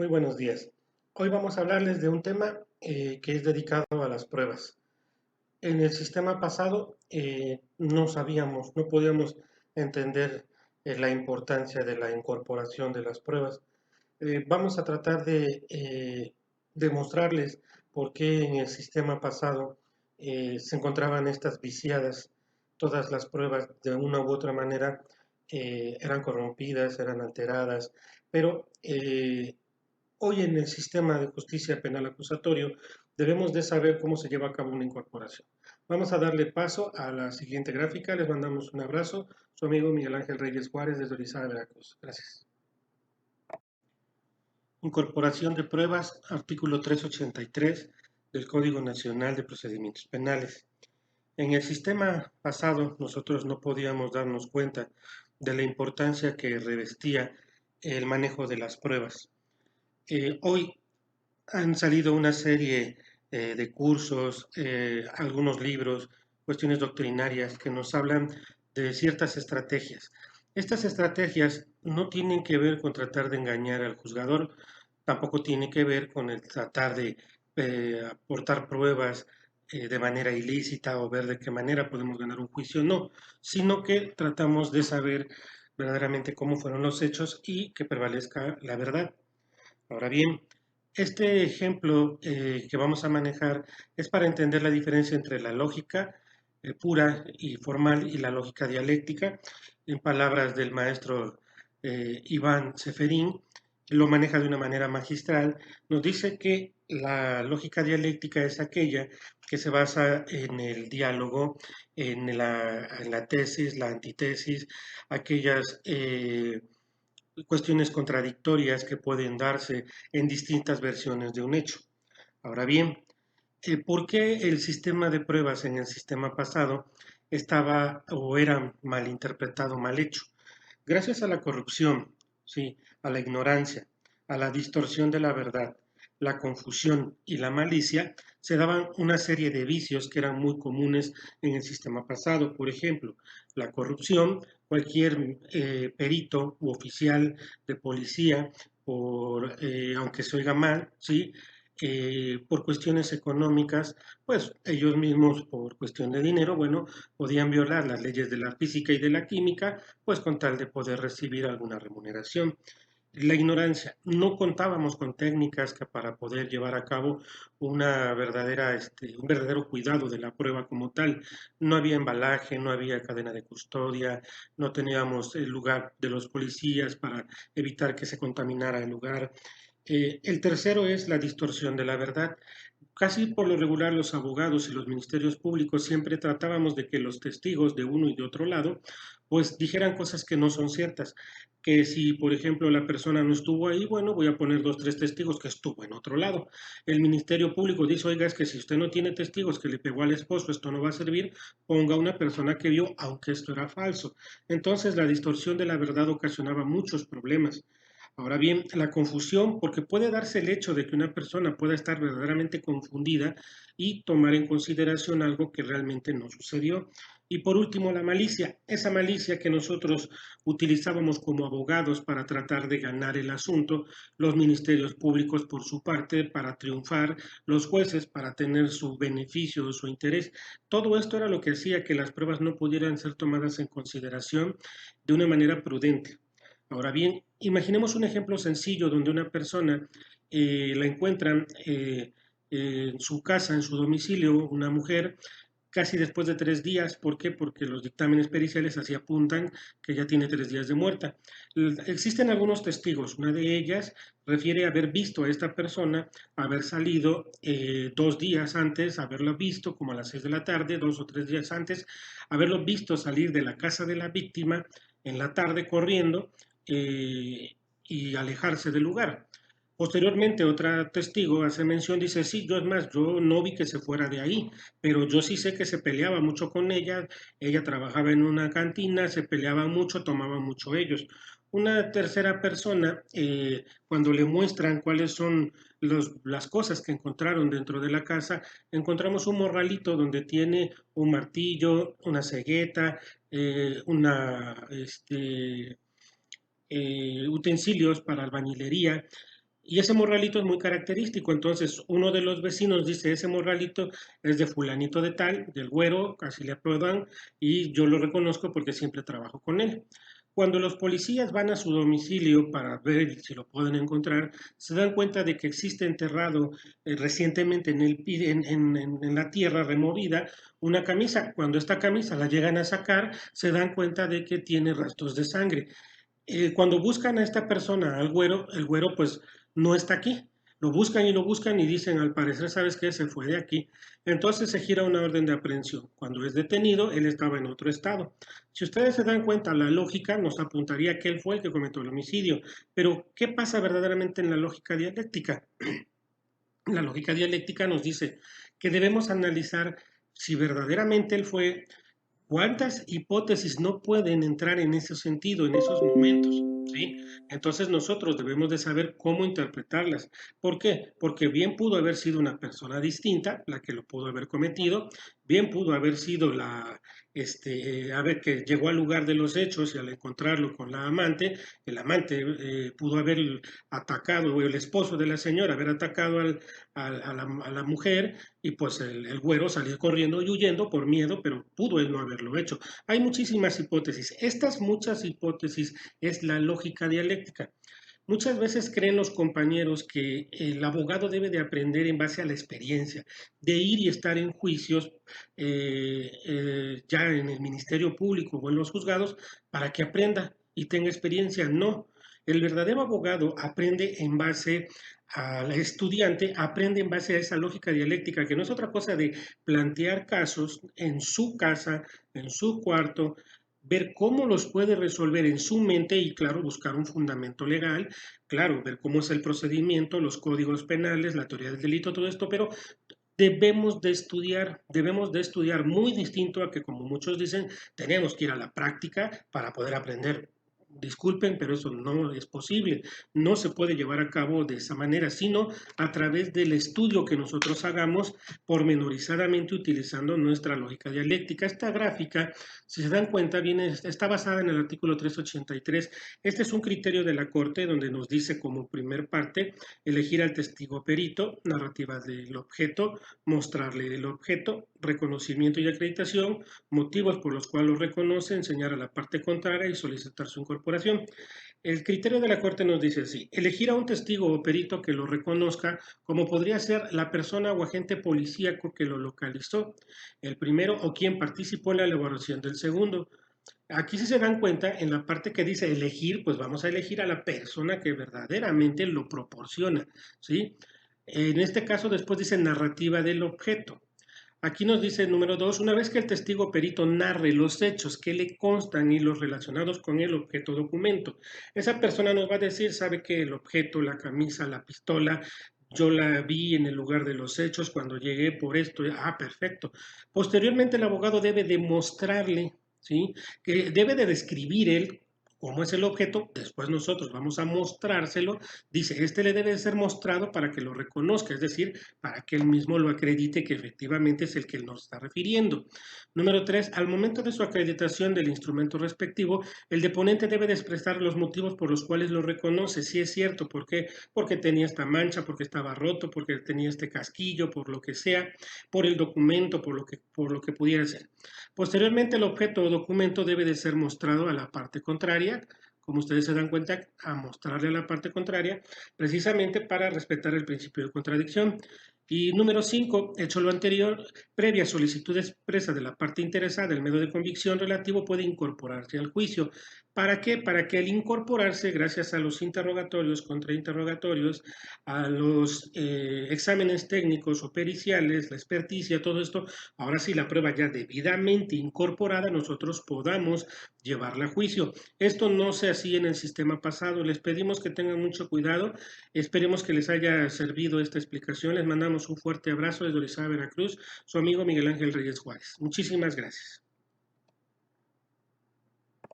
Muy buenos días. Hoy vamos a hablarles de un tema que es dedicado a las pruebas. En el sistema pasado no sabíamos, no podíamos entender la importancia de la incorporación de las pruebas. Vamos a tratar de demostrarles por qué en el sistema pasado se encontraban estas viciadas. Todas las pruebas de una u otra manera eran corrompidas, eran alteradas, pero hoy en el sistema de justicia penal acusatorio debemos de saber cómo se lleva a cabo una incorporación. Vamos a darle paso a la siguiente gráfica. Les mandamos un abrazo. Su amigo Miguel Ángel Reyes Juárez desde Orizaba, Veracruz. Gracias. Incorporación de pruebas, artículo 383 del Código Nacional de Procedimientos Penales. En el sistema pasado nosotros no podíamos darnos cuenta de la importancia que revestía el manejo de las pruebas. Hoy han salido una serie de cursos, algunos libros, cuestiones doctrinarias que nos hablan de ciertas estrategias. Estas estrategias no tienen que ver con tratar de engañar al juzgador, tampoco tiene que ver con el tratar de aportar pruebas de manera ilícita o ver de qué manera podemos ganar un juicio, no, sino que tratamos de saber verdaderamente cómo fueron los hechos y que prevalezca la verdad. Ahora bien, este ejemplo que vamos a manejar es para entender la diferencia entre la lógica pura y formal y la lógica dialéctica. En palabras del maestro Iván Seferín, lo maneja de una manera magistral. Nos dice que la lógica dialéctica es aquella que se basa en el diálogo, en la tesis, la antítesis, aquellas cuestiones contradictorias que pueden darse en distintas versiones de un hecho. Ahora bien, ¿por qué el sistema de pruebas en el sistema pasado estaba o era mal interpretado, mal hecho? Gracias a la corrupción, ¿sí? A la ignorancia, a la distorsión de la verdad, la confusión y la malicia, se daban una serie de vicios que eran muy comunes en el sistema pasado. Por ejemplo, la corrupción, cualquier perito u oficial de policía, aunque se oiga mal, ¿sí? Por cuestiones económicas, pues ellos mismos por cuestión de dinero, bueno, podían violar las leyes de la física y de la química, pues con tal de poder recibir alguna remuneración. La ignorancia, no contábamos con técnicas que para poder llevar a cabo un verdadero cuidado de la prueba como tal. No había embalaje, no había cadena de custodia, no teníamos el lugar de los policías para evitar que se contaminara el lugar. El tercero es la distorsión de la verdad. Casi por lo regular los abogados y los ministerios públicos siempre tratábamos de que los testigos de uno y de otro lado pues dijeran cosas que no son ciertas, que si por ejemplo la persona no estuvo ahí, bueno, voy a poner dos, tres testigos que estuvo en otro lado. El ministerio público dice, oiga, es que si usted no tiene testigos que le pegó al esposo, esto no va a servir, ponga una persona que vio, aunque esto era falso. Entonces la distorsión de la verdad ocasionaba muchos problemas. Ahora bien, la confusión, porque puede darse el hecho de que una persona pueda estar verdaderamente confundida y tomar en consideración algo que realmente no sucedió. Y por último, la malicia, esa malicia que nosotros utilizábamos como abogados para tratar de ganar el asunto, los ministerios públicos por su parte para triunfar, los jueces para tener su beneficio o su interés. Todo esto era lo que hacía que las pruebas no pudieran ser tomadas en consideración de una manera prudente. Ahora bien, imaginemos un ejemplo sencillo donde una persona la encuentran en su casa, en su domicilio, una mujer, casi después de 3 días. ¿Por qué? Porque los dictámenes periciales así apuntan que ya tiene 3 días de muerta. Existen algunos testigos. Una de ellas refiere haber visto a esta persona, haber salido 2 días antes, haberlo visto como a las 6 de la tarde, 2 o 3 días antes, haberlo visto salir de la casa de la víctima en la tarde corriendo y alejarse del lugar. Posteriormente, otra testigo hace mención, dice, sí, yo es más, yo no vi que se fuera de ahí, pero yo sí sé que se peleaba mucho con ella trabajaba en una cantina, se peleaba mucho, tomaban mucho ellos. Una tercera persona, cuando le muestran cuáles son las cosas que encontraron dentro de la casa, encontramos un morralito donde tiene un martillo, una cegueta, utensilios para albañilería, Y ese morralito es muy característico. Entonces, uno de los vecinos dice, ese morralito es de fulanito de tal, del güero, casi le aprueban, y yo lo reconozco porque siempre trabajo con él. Cuando los policías van a su domicilio para ver si lo pueden encontrar, se dan cuenta de que existe enterrado recientemente en la tierra removida una camisa. Cuando esta camisa la llegan a sacar, se dan cuenta de que tiene rastros de sangre. Cuando buscan a esta persona, al güero, el güero pues no está aquí. Lo buscan y dicen, al parecer, ¿sabes qué? Se fue de aquí. Entonces se gira una orden de aprehensión. Cuando es detenido, él estaba en otro estado. Si ustedes se dan cuenta, la lógica nos apuntaría que él fue el que cometió el homicidio. Pero, ¿qué pasa verdaderamente en la lógica dialéctica? La lógica dialéctica nos dice que debemos analizar si verdaderamente él fue. ¿Cuántas hipótesis no pueden entrar en ese sentido, en esos momentos? ¿Sí? Entonces nosotros debemos de saber cómo interpretarlas. ¿Por qué? Porque bien pudo haber sido una persona distinta, la que lo pudo haber cometido, bien pudo haber sido a ver, que llegó al lugar de los hechos y al encontrarlo con la amante, el amante pudo haber atacado, o el esposo de la señora haber atacado a la mujer, y pues el güero salió corriendo y huyendo por miedo, pero pudo él no haberlo hecho. Hay muchísimas hipótesis. Estas muchas hipótesis es la lógica dialéctica. Muchas veces creen los compañeros que el abogado debe de aprender en base a la experiencia, de ir y estar en juicios ya en el Ministerio Público o en los juzgados para que aprenda y tenga experiencia. No, el verdadero abogado aprende en base al estudiante, aprende en base a esa lógica dialéctica, que no es otra cosa de plantear casos en su casa, en su cuarto, ver cómo los puede resolver en su mente y, claro, buscar un fundamento legal, claro, ver cómo es el procedimiento, los códigos penales, la teoría del delito, todo esto, pero debemos de estudiar muy distinto a que, como muchos dicen, tenemos que ir a la práctica para poder aprender. Disculpen, pero eso no es posible. No se puede llevar a cabo de esa manera, sino a través del estudio que nosotros hagamos pormenorizadamente utilizando nuestra lógica dialéctica. Esta gráfica, si se dan cuenta, está basada en el artículo 383. Este es un criterio de la Corte donde nos dice como primer parte elegir al testigo perito, narrativa del objeto, mostrarle el objeto, reconocimiento y acreditación, motivos por los cuales lo reconoce, enseñar a la parte contraria y solicitar su incorporación. El criterio de la Corte nos dice así: elegir a un testigo o perito que lo reconozca, como podría ser la persona o agente policíaco que lo localizó, el primero, o quien participó en la elaboración del segundo. Aquí si se dan cuenta, en la parte que dice elegir, pues vamos a elegir a la persona que verdaderamente lo proporciona, ¿sí? En este caso después dice narrativa del objeto. Aquí nos dice el número 2: una vez que el testigo perito narre los hechos que le constan y los relacionados con el objeto documento, esa persona nos va a decir, sabe que el objeto, la camisa, la pistola, yo la vi en el lugar de los hechos cuando llegué por esto. Ah, perfecto. Posteriormente el abogado debe demostrarle, ¿sí? Que debe de describir él cómo es el objeto, después nosotros vamos a mostrárselo, dice, este le debe ser mostrado para que lo reconozca, es decir, para que él mismo lo acredite que efectivamente es el que él nos está refiriendo. Número 3: al momento de su acreditación del instrumento respectivo, el deponente debe de expresar los motivos por los cuales lo reconoce, si es cierto, ¿por qué? Porque tenía esta mancha, porque estaba roto, porque tenía este casquillo, por lo que sea, por el documento, por lo que pudiera ser. Posteriormente, el objeto o documento debe de ser mostrado a la parte contraria, como ustedes se dan cuenta, a mostrarle a la parte contraria, precisamente para respetar el principio de contradicción. Y número 5: hecho lo anterior, previa solicitud expresa de la parte interesada, el medio de convicción relativo puede incorporarse al juicio. ¿Para qué? Para que al incorporarse, gracias a los interrogatorios, contrainterrogatorios, a los exámenes técnicos o periciales, la experticia, todo esto, ahora sí la prueba ya debidamente incorporada, nosotros podamos llevarla a juicio. Esto no se hacía en el sistema pasado. Les pedimos que tengan mucho cuidado. Esperemos que les haya servido esta explicación. Les mandamos un fuerte abrazo desde Orizaba, Veracruz. Su amigo Miguel Ángel Reyes Juárez. Muchísimas gracias.